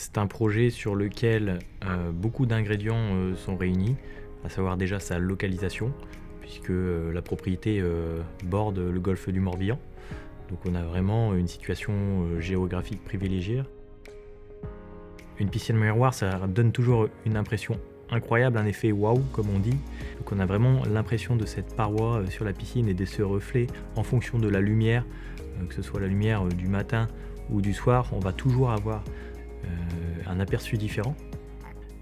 C'est un projet sur lequel beaucoup d'ingrédients sont réunis, à savoir déjà sa localisation, puisque la propriété borde le golfe du Morbihan. Donc on a vraiment une situation géographique privilégiée. Une piscine miroir, ça donne toujours une impression incroyable, un effet waouh comme on dit. Donc on a vraiment l'impression de cette paroi sur la piscine et de ce reflet en fonction de la lumière, que ce soit la lumière du matin ou du soir, on va toujours avoir un aperçu différent.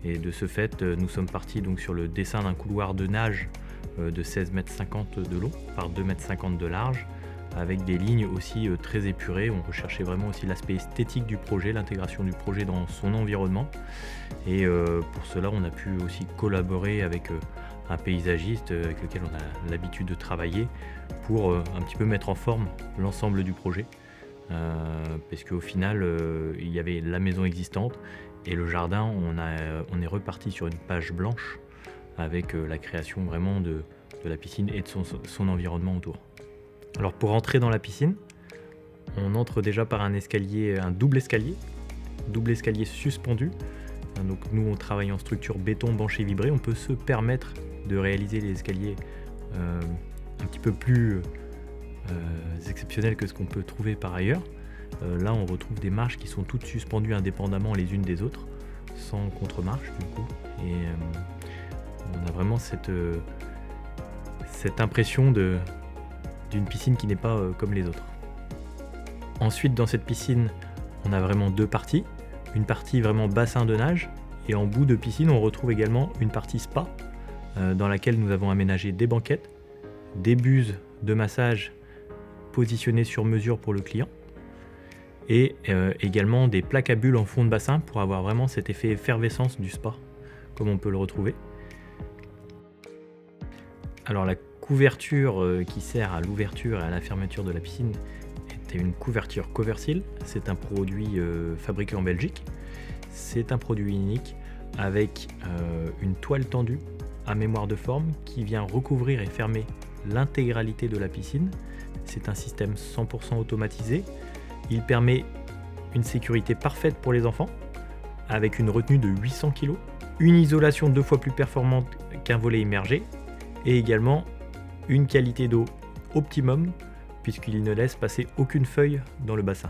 Et de ce fait, nous sommes partis donc sur le dessin d'un couloir de nage de 16,50 m de long par 2,50 m de large, avec des lignes aussi très épurées. On recherchait vraiment aussi l'aspect esthétique du projet, l'intégration du projet dans son environnement. Et pour cela, on a pu aussi collaborer avec un paysagiste avec lequel on a l'habitude de travailler pour un petit peu mettre en forme l'ensemble du projet. Parce qu'au final, il y avait la maison existante et le jardin, on est reparti sur une page blanche avec la création vraiment de la piscine et de son environnement autour. Alors pour entrer dans la piscine, on entre déjà par un double escalier suspendu. Donc nous on travaille en structure béton banché vibré, on peut se permettre de réaliser les escaliers un petit peu plus exceptionnels que ce qu'on peut trouver par ailleurs. Là on retrouve des marches qui sont toutes suspendues indépendamment les unes des autres, sans contre-marche du coup. Et on a vraiment cette impression d'une piscine qui n'est pas comme les autres. Ensuite dans cette piscine, on a vraiment deux parties. Une partie vraiment bassin de nage, et en bout de piscine on retrouve également une partie spa dans laquelle nous avons aménagé des banquettes, des buses de massage positionnées sur mesure pour le client, et également des plaques à bulles en fond de bassin pour avoir vraiment cet effet effervescence du spa comme on peut le retrouver. Alors la couverture qui sert à l'ouverture et à la fermeture de la piscine est une couverture Coversil. C'est un produit fabriqué en Belgique. C'est un produit unique avec une toile tendue à mémoire de forme qui vient recouvrir et fermer l'intégralité de la piscine. C'est un système 100% automatisé. Il permet une sécurité parfaite pour les enfants avec une retenue de 800 kg, une isolation 2 fois plus performante qu'un volet immergé et également une qualité d'eau optimum puisqu'il ne laisse passer aucune feuille dans le bassin.